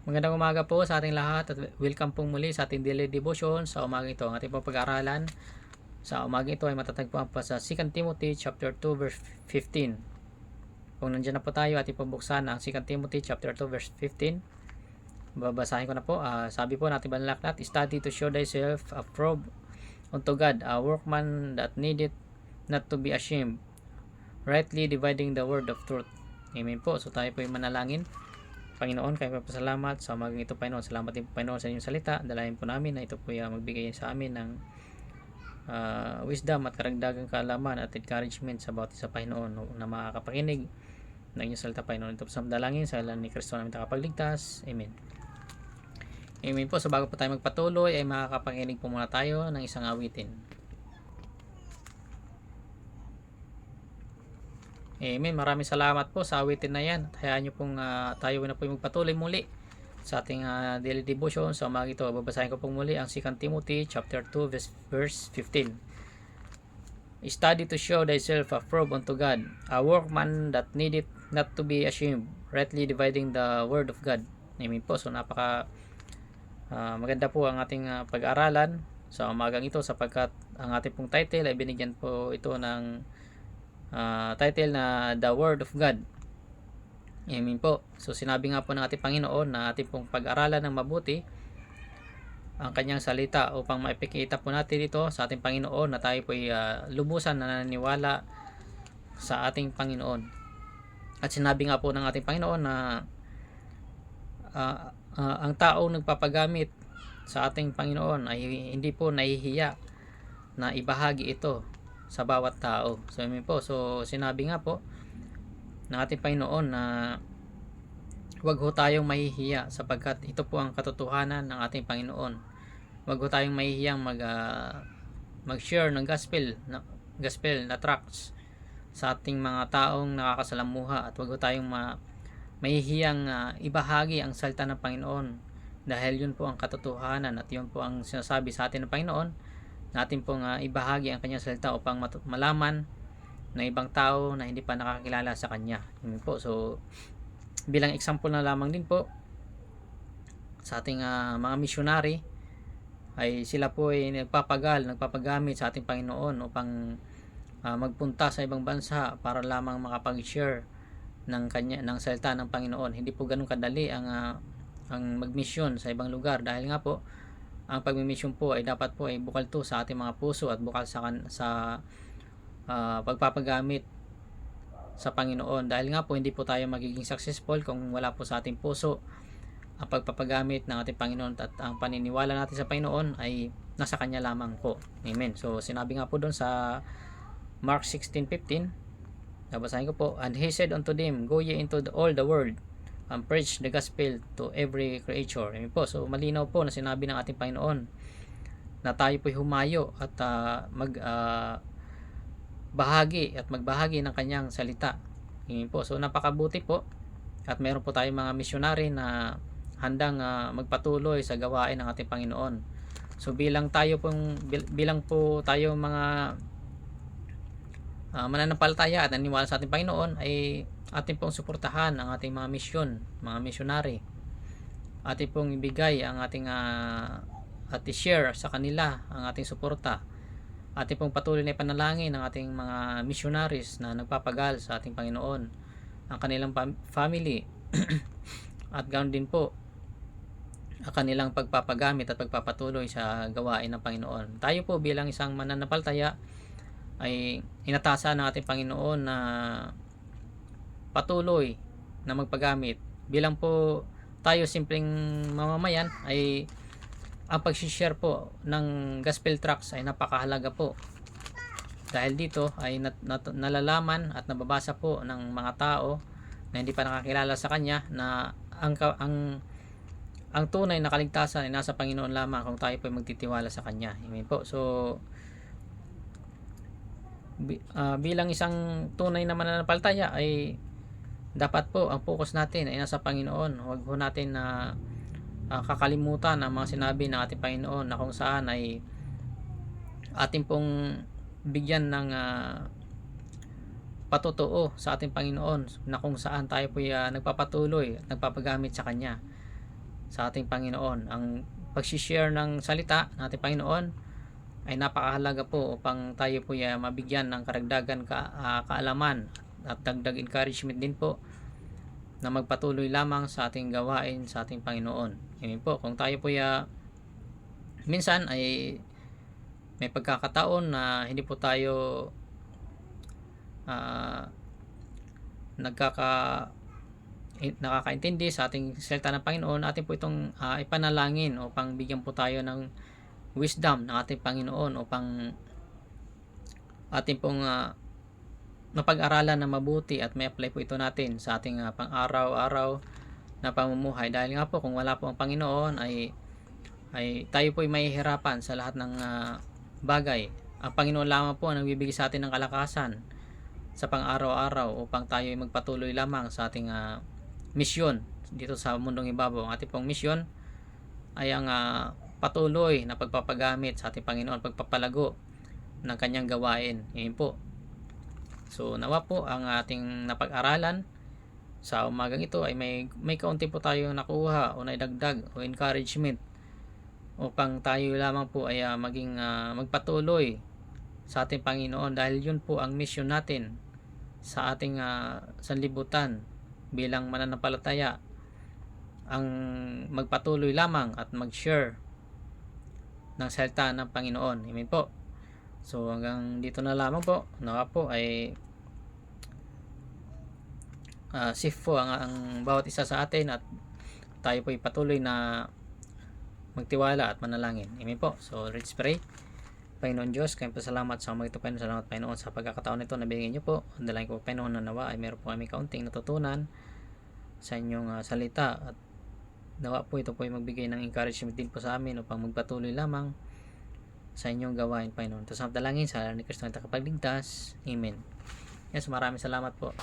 Magandang umaga po sa ating lahat at welcome pong muli sa ating daily devotion sa umaga ito. Ang ating pong pag-aaralan sa umaga ito ay matatagpuan pa sa 2 Timothy chapter 2 verse 15. Kung nandiyan na po tayo, ating pabuksan ang 2 Timothy chapter 2 verse 15. Babasahin ko na po. Sabi po natin banalaklat, study to show thyself approved unto God, a workman that needeth not to be ashamed, rightly dividing the word of truth. Amen po. So tayo po ay manalangin. Panginoon, kayo po salamat sa umagang ito, Panginoon. Salamat din po, Panginoon, sa inyong salita. Dalayan po namin na ito po ay magbigay sa amin ng wisdom at karagdagang kaalaman at encouragement sa bawat isa, Panginoon, na makakapakinig ng inyong salita, Panginoon. Ito po sa dalangin sa ngalan ni Kristo namin takapagligtas. Amen. Amen po. So bago po tayo magpatuloy ay makakapakinig po muna tayo ng isang awitin. Amen. Maraming salamat po sa awitin na yan. Hayaan nyo pong tayo na po magpatuloy muli sa ating daily devotion. So umaga ito, babasahin ko pong muli ang 2 Timothy chapter 2 verse 15. Study to show thyself approved unto God, a workman that needeth not to be ashamed, rightly dividing the word of God. Amen po. So napaka maganda po ang ating pag-aaralan sa umagang ito sapagkat ang ating pong title ay binigyan po ito ng title na The Word of God. Amen po. So sinabi nga po ng ating Panginoon na ating pong pag-aralan ng mabuti ang kanyang salita upang maipakita po natin ito sa ating Panginoon na tayo po ay lubusan na naniniwala sa ating Panginoon. At sinabi nga po ng ating Panginoon na ang taong nagpapagamit sa ating Panginoon ay hindi po nahihiya na ibahagi ito sa bawat tao. So amen po. So sinabi nga po ng ating Panginoon na huwag ho tayong mahihiya sapagkat ito po ang katotohanan ng ating Panginoon. Huwag ho tayong mahihiyang mag-share ng gospel na tracts sa ating mga taong nakakasalamuha, at huwag ho tayong mahihiyang ibahagi ang salita ng Panginoon dahil yun po ang katotohanan at yun po ang sinasabi sa atin ng Panginoon. Natin pong ibahagi ang kanyang salita upang malaman ng ibang tao na hindi pa nakakilala sa kanya. Yun po. So bilang example na lamang din po sa ating mga missionary ay sila po ay nagpapagamit sa ating Panginoon upang magpunta sa ibang bansa para lamang makapag-share ng salita ng Panginoon. Hindi po ganun kadali ang magmisyon sa ibang lugar dahil nga po ang pagmimisyon po ay dapat po ay bukal to sa ating mga puso at bukal sa pagpapagamit sa Panginoon, dahil nga po hindi po tayo magiging successful kung wala po sa ating puso ang pagpapagamit ng ating Panginoon at ang paniniwala natin sa Panginoon ay nasa Kanya lamang po. Amen. So sinabi nga po doon sa Mark 16:15, nabasahin ko po, and he said unto them, go ye into all the world and preach the gospel to every creature. Amen po. So malinaw po na sinabi ng ating Panginoon na tayo po'y humayo at magbahagi ng kanyang salita. Amen po. So napakabuti po at meron po tayong mga missionary na handang magpatuloy sa gawain ng ating Panginoon. So bilang po tayo mga mananampalataya at naniwala sa ating Panginoon ay ating pong suportahan ang ating mga misyon, mga missionary. Ating pong ibigay ang ating at i-share sa kanila ang ating suporta. Ating pong patuloy na ipanalangin ng ating mga missionaries na nagpapagal sa ating Panginoon, ang kanilang family at ganoon din po ang kanilang pagpapagamit at pagpapatuloy sa gawain ng Panginoon. Tayo po bilang isang mananampalataya ay inatasan ng ating Panginoon na patuloy na magpagamit. Bilang po tayo simpleng mamamayan ay ang pag-share po ng gospel tracts ay napakahalaga po. Dahil dito ay nalalaman at nababasa po ng mga tao na hindi pa nakakilala sa Kanya na ang tunay na kaligtasan ay nasa Panginoon lamang kung tayo po ay magtitiwala sa Kanya. Amen po. So bilang isang tunay na mananampalataya ay dapat po ang focus natin ay nasa Panginoon. Huwag po natin na kakalimutan ang mga sinabi ng ating Panginoon na kung saan ay ating pong bigyan ng patotoo sa ating Panginoon na kung saan tayo po nagpapatuloy at nagpapagamit sa Kanya. sa ating Panginoon. Ang pag-share ng salita ng ating Panginoon ay napakahalaga po upang tayo po ay mabigyan ng karagdagan kaalaman at dagdag encouragement din po na magpatuloy lamang sa ating gawain sa ating Panginoon. Amen po, kung tayo po minsan ay may pagkakataon na hindi po tayo nakakaintindi sa ating salita ng Panginoon, atin po itong ipanalangin upang bigyan po tayo ng wisdom ng ating Panginoon upang ating pong mapag-aralan na mabuti at may apply po ito natin sa ating pang-araw-araw na pamumuhay. Dahil nga po kung wala po ang Panginoon ay tayo po ay mahihirapan sa lahat ng bagay. Ang Panginoon lamang po ang nagbibigay sa atin ng kalakasan sa pang-araw-araw upang tayo ay magpatuloy lamang sa ating misyon dito sa mundong ibabaw. Ang ating pong misyon ay ang patuloy na pagpapagamit sa ating Panginoon, pagpapalago ng kanyang gawain. Yun po. So nawa po ang ating napag-aralan sa umagang ito ay may kaunti po tayong nakuha o naidagdag o encouragement upang tayo lamang po ay maging magpatuloy sa ating Panginoon, dahil yun po ang mission natin sa ating sanlibutan bilang mananampalataya, ang magpatuloy lamang at mag-share ng salita ng Panginoon. Amen po. So hanggang dito na lamang po. Nawa po ay safe po ang bawat isa sa atin at tayo po ay patuloy na magtiwala at manalangin. Amen po. So let's pray. Panginoon Diyos, kayong pasalamat sa mga ito, Panginoon. Salamat, Panginoon, sa pagkakataon nito na binigyan niyo po. Ang dalayan ko, Panginoon, na nawa ay meron po kami kaunting natutunan sa inyong salita, at nawa po ito po ay magbigay ng encouragement din po sa amin upang magpatuloy lamang sa inyong gawain, Panginoon. Ito sa dalangin sa ni Kristo na tagapagligtas. Amen. Yes, maraming salamat po.